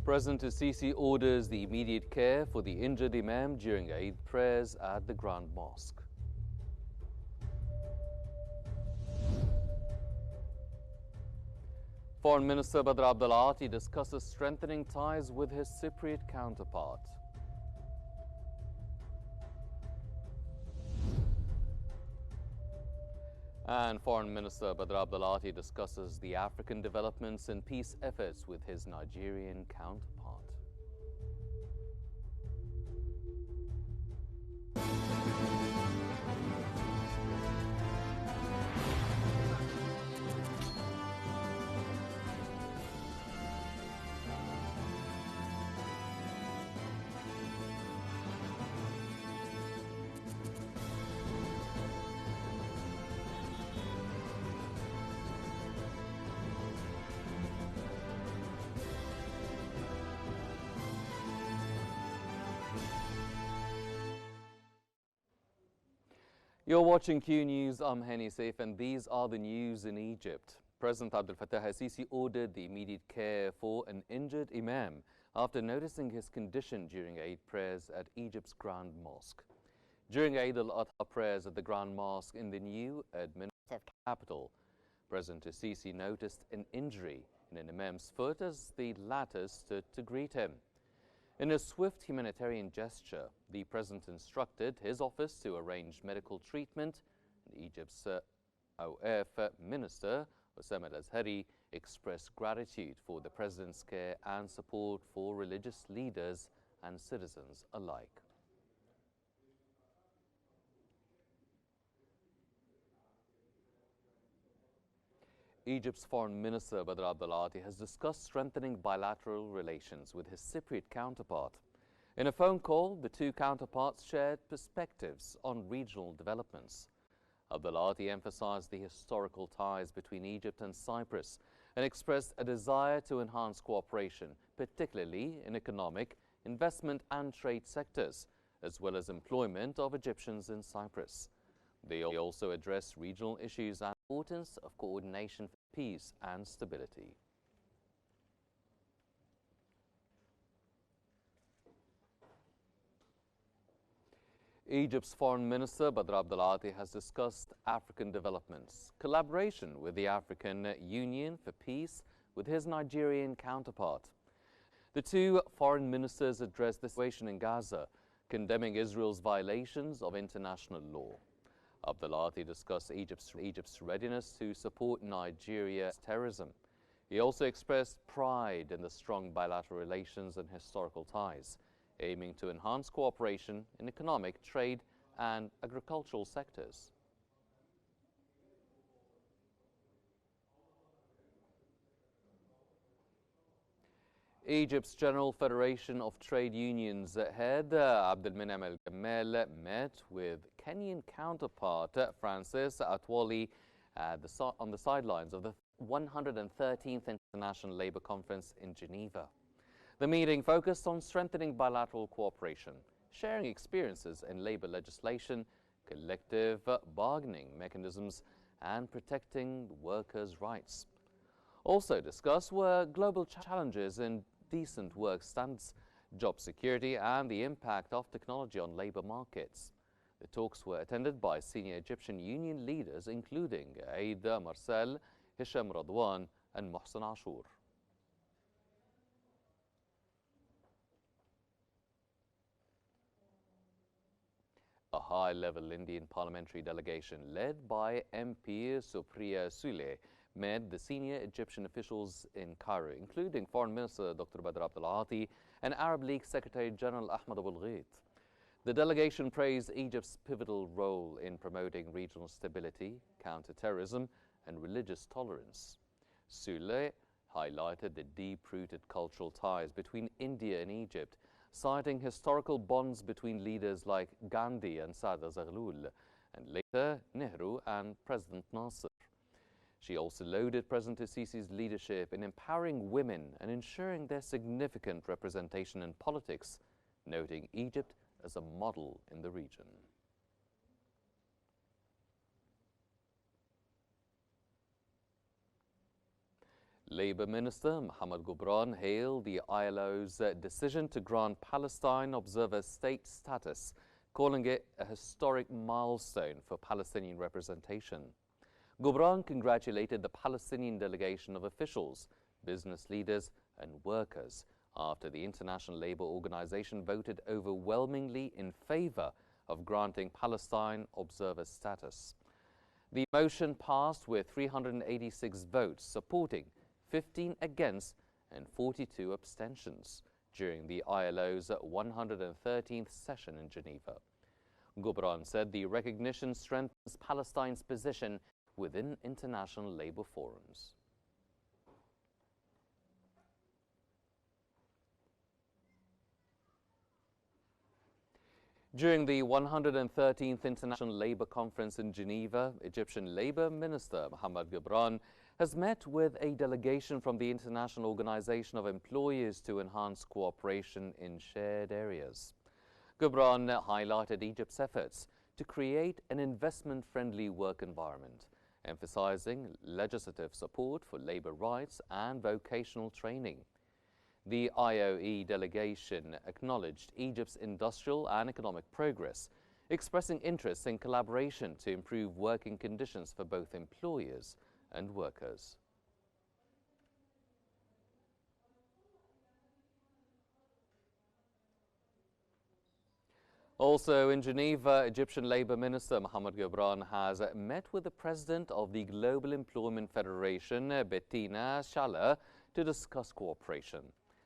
President El-Sisi orders the immediate care for the injured imam during Eid prayers at the Grand Mosque. Foreign Minister Badr Abdulati discusses strengthening ties with his Cypriot counterpart. And Foreign Minister Badr Abdulati discusses the African developments and peace efforts with his Nigerian counterpart. You're watching Q News. I'm Hani Saif, and these are the news in Egypt. President Abdel Fattah el-Sisi ordered the immediate care for an injured imam after noticing his condition during Eid prayers at Egypt's Grand Mosque. During Eid al-Adha prayers at the Grand Mosque in the new administrative capital, President el-Sisi noticed an injury in an imam's foot as the latter stood to greet him. In a swift humanitarian gesture, the president instructed his office to arrange medical treatment. Egypt's OF Minister, Osama al-Azhari, expressed gratitude for the president's care and support for religious leaders and citizens alike. Egypt's Foreign Minister Badr Abdulati has discussed strengthening bilateral relations with his Cypriot counterpart. In a phone call, the two counterparts shared perspectives on regional developments. Abdulati emphasized the historical ties between Egypt and Cyprus and expressed a desire to enhance cooperation, particularly in economic, investment and trade sectors, as well as employment of Egyptians in Cyprus. They also addressed regional issues and the importance of coordination for peace and stability. Egypt's Foreign Minister Badr Abdulati has discussed African developments, collaboration with the African Union for peace with his Nigerian counterpart. The two foreign ministers addressed the situation in Gaza, condemning Israel's violations of international law. Abdulati discussed Egypt's readiness to support Nigeria's terrorism. He also expressed pride in the strong bilateral relations and historical ties, aiming to enhance cooperation in economic, trade and agricultural sectors. Egypt's General Federation of Trade Unions head Abdelminam El-Gamal met with Kenyan counterpart Francis Atwoli on the sidelines of the 113th International Labour Conference in Geneva. The meeting focused on strengthening bilateral cooperation, sharing experiences in labour legislation, collective bargaining mechanisms, and protecting workers' rights. Also discussed were global challenges in decent work standards, job security, and the impact of technology on labour markets. The talks were attended by senior Egyptian union leaders, including Aida Marcel, Hisham Radwan, and Mohsen Ashur. A high-level Indian parliamentary delegation led by MP Supriya Sule met the senior Egyptian officials in Cairo, including Foreign Minister Dr. Badr Abdulati and Arab League Secretary General Ahmed Abul Ghait. The delegation praised Egypt's pivotal role in promoting regional stability, counter-terrorism, and religious tolerance. Sule highlighted the deep-rooted cultural ties between India and Egypt, citing historical bonds between leaders like Gandhi and Sada Zaghloul, and later Nehru and President Nasser. She also lauded President el-Sisi's leadership in empowering women and ensuring their significant representation in politics, noting Egypt as a model in the region. Labour Minister Mohammed Gibran hailed the ILO's decision to grant Palestine observer state status, calling it a historic milestone for Palestinian representation. Gibran congratulated the Palestinian delegation of officials, business leaders and workers after the International Labour Organization voted overwhelmingly in favor of granting Palestine observer status. The motion passed with 386 votes supporting, 15 against and 42 abstentions during the ILO's 113th session in Geneva. Gibran said the recognition strengthens Palestine's position within international labour forums. During the 113th International Labour Conference in Geneva, Egyptian Labour Minister Mohammed Gibran has met with a delegation from the International Organization of Employers to enhance cooperation in shared areas. Gibran highlighted Egypt's efforts to create an investment-friendly work environment, emphasizing legislative support for labour rights and vocational training. The IOE delegation acknowledged Egypt's industrial and economic progress, expressing interest in collaboration to improve working conditions for both employers and workers. Also in Geneva, Egyptian Labour Minister Mohammed Gibran has met with the President of the Global Employment Federation, Bettina Schaller, to discuss cooperation.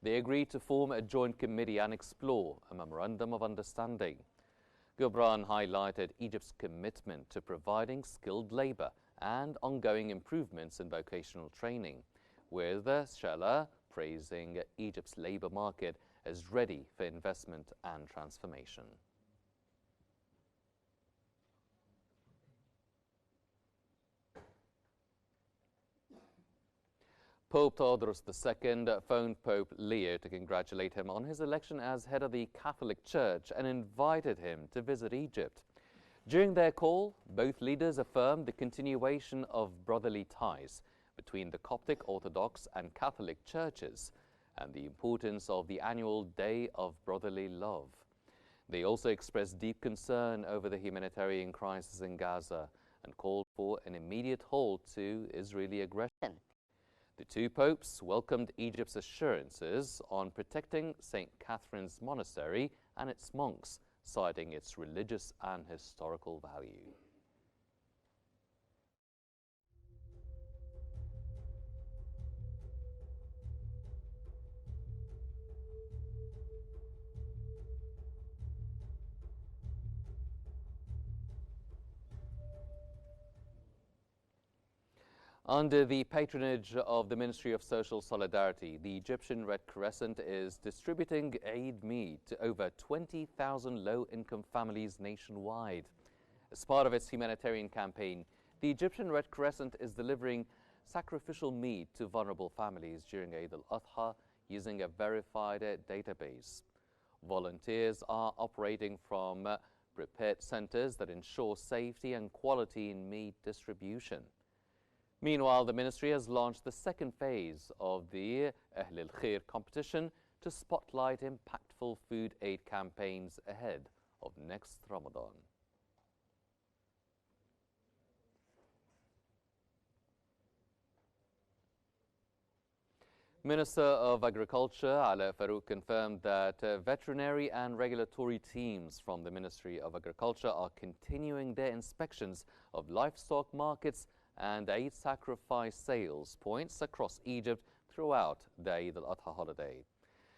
They agreed to form a joint committee and explore a memorandum of understanding. Gibran highlighted Egypt's commitment to providing skilled labour and ongoing improvements in vocational training, with Schaller praising Egypt's labour market as ready for investment and transformation. Pope Theodorus II phoned Pope Leo to congratulate him on his election as head of the Catholic Church and invited him to visit Egypt. During their call, both leaders affirmed the continuation of brotherly ties between the Coptic Orthodox and Catholic churches and the importance of the annual Day of Brotherly Love. They also expressed deep concern over the humanitarian crisis in Gaza and called for an immediate halt to Israeli aggression. The two popes welcomed Egypt's assurances on protecting St. Catherine's Monastery and its monks, citing its religious and historical value. Under the patronage of the Ministry of Social Solidarity, the Egyptian Red Crescent is distributing aid meat to over 20,000 low-income families nationwide. As part of its humanitarian campaign, the Egyptian Red Crescent is delivering sacrificial meat to vulnerable families during Eid al-Adha using a verified database. Volunteers are operating from prepared centers that ensure safety and quality in meat distribution. Meanwhile, the ministry has launched the second phase of the Ahl al-Khair competition to spotlight impactful food aid campaigns ahead of next Ramadan. Minister of Agriculture Ala Farouk confirmed that veterinary and regulatory teams from the Ministry of Agriculture are continuing their inspections of livestock markets and Eid sacrifice sales points across Egypt throughout the Eid al-Adha holiday.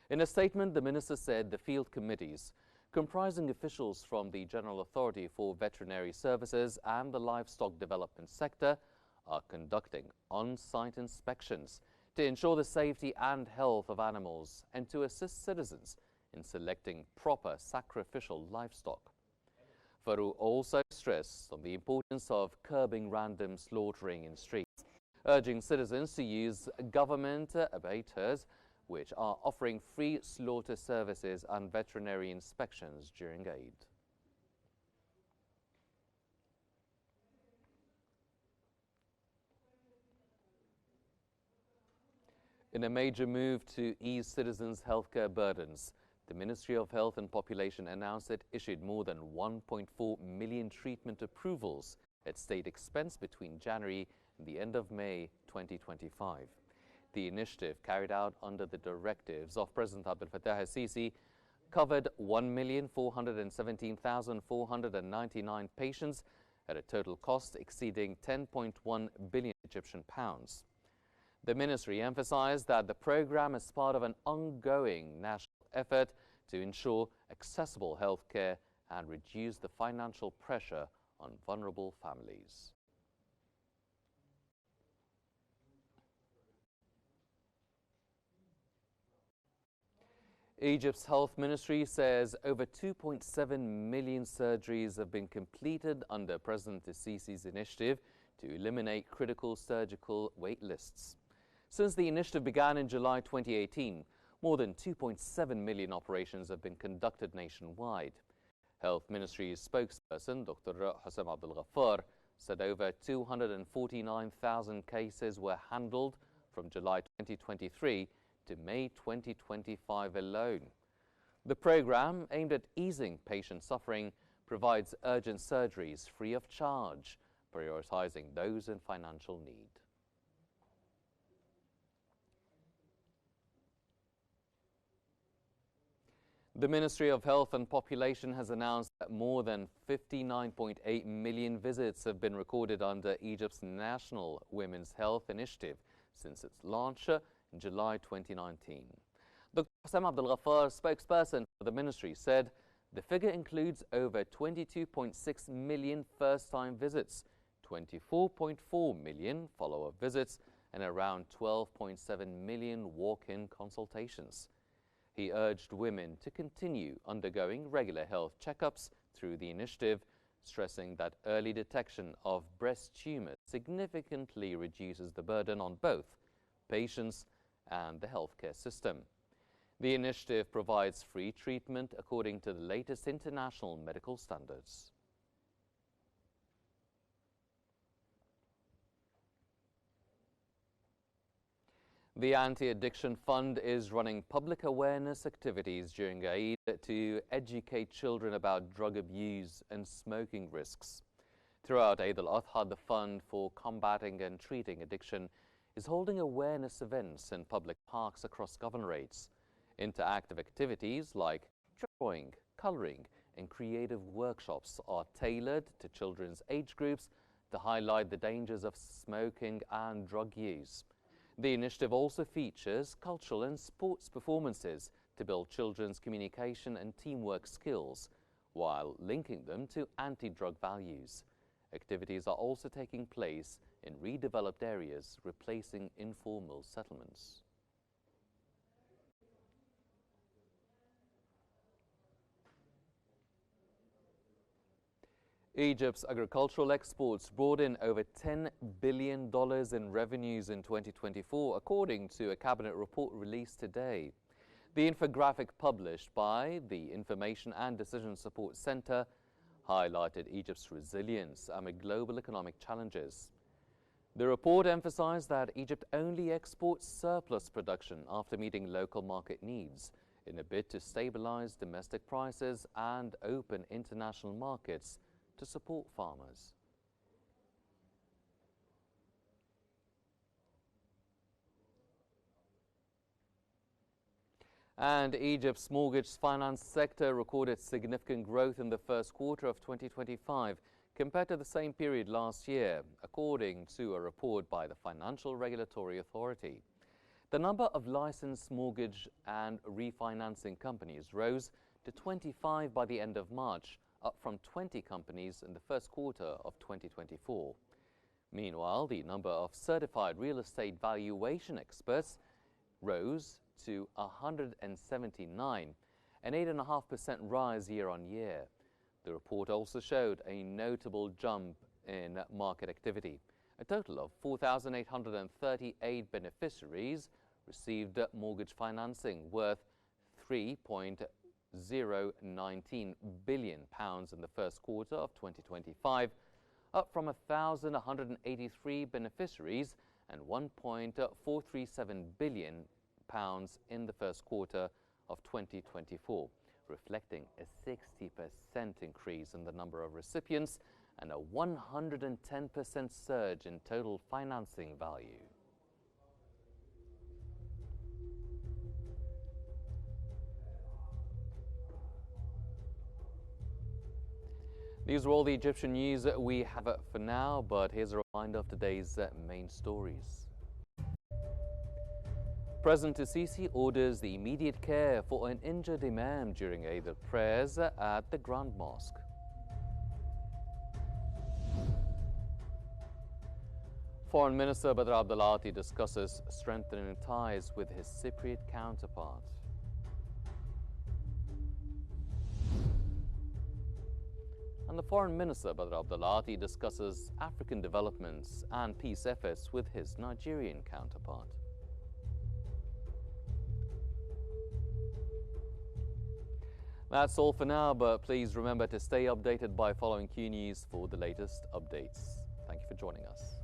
In a statement, the minister said the field committees, comprising officials from the General Authority for Veterinary Services and the livestock development sector, are conducting on-site inspections to ensure the safety and health of animals and to assist citizens in selecting proper sacrificial livestock. Farouk also stressed on the importance of curbing random slaughtering in streets, urging citizens to use government abattoirs, which are offering free slaughter services and veterinary inspections during Eid. In a major move to ease citizens' healthcare burdens, the Ministry of Health and Population announced it issued more than 1.4 million treatment approvals at state expense between January and the end of May 2025. The initiative, carried out under the directives of President Abdel Fattah El-Sisi, covered 1,417,499 patients at a total cost exceeding 10.1 billion Egyptian pounds. The ministry emphasized that the program is part of an ongoing national effort to ensure accessible health care and reduce the financial pressure on vulnerable families. Egypt's health ministry says over 2.7 million surgeries have been completed under President El-Sisi's initiative to eliminate critical surgical wait lists. Since the initiative began in July 2018, more than 2.7 million operations have been conducted nationwide. Health Ministry's spokesperson, Dr. Hosam Abdel Ghaffar, said over 249,000 cases were handled from July 2023 to May 2025 alone. The program, aimed at easing patient suffering, provides urgent surgeries free of charge, prioritizing those in financial need. The Ministry of Health and Population has announced that more than 59.8 million visits have been recorded under Egypt's National Women's Health Initiative since its launch in July 2019. Dr. Hosam Abdel Ghaffar, spokesperson for the ministry, said the figure includes over 22.6 million first-time visits, 24.4 million follow-up visits, and around 12.7 million walk-in consultations. He urged women to continue undergoing regular health checkups through the initiative, stressing that early detection of breast tumors significantly reduces the burden on both patients and the healthcare system. The initiative provides free treatment according to the latest international medical standards. The Anti-Addiction Fund is running public awareness activities during Eid to educate children about drug abuse and smoking risks. Throughout Eid al-Adha, the Fund for Combating and Treating Addiction is holding awareness events in public parks across governorates. Interactive activities like drawing, coloring, and creative workshops are tailored to children's age groups to highlight the dangers of smoking and drug use. The initiative also features cultural and sports performances to build children's communication and teamwork skills, while linking them to anti-drug values. Activities are also taking place in redeveloped areas, replacing informal settlements. Egypt's agricultural exports brought in over $10 billion in revenues in 2024, according to a cabinet report released today. The infographic published by the Information and Decision Support Center highlighted Egypt's resilience amid global economic challenges. The report emphasized that Egypt only exports surplus production after meeting local market needs in a bid to stabilize domestic prices and open international markets to support farmers. And Egypt's mortgage finance sector recorded significant growth in the first quarter of 2025 compared to the same period last year, according to a report by the Financial Regulatory Authority. The number of licensed mortgage and refinancing companies rose to 25 by the end of March, up from 20 companies in the first quarter of 2024. Meanwhile, the number of certified real estate valuation experts rose to 179, an 8.5% rise year on year. The report also showed a notable jump in market activity. A total of 4,838 beneficiaries received mortgage financing worth £3.019 billion in the first quarter of 2025, up from 1,183 beneficiaries and £1.437 billion in the first quarter of 2024, reflecting a 60% increase in the number of recipients and a 110% surge in total financing value. These are all the Egyptian news that we have for now, but here's a reminder of today's main stories. President El-Sisi orders the immediate care for an injured imam during Eid prayers at the Grand Mosque. Foreign Minister Badr Abdulati discusses strengthening ties with his Cypriot counterpart. And the Foreign Minister Badr Abdulati discusses African developments and peace efforts with his Nigerian counterpart. That's all for now, but please remember to stay updated by following Qnews for the latest updates. Thank you for joining us.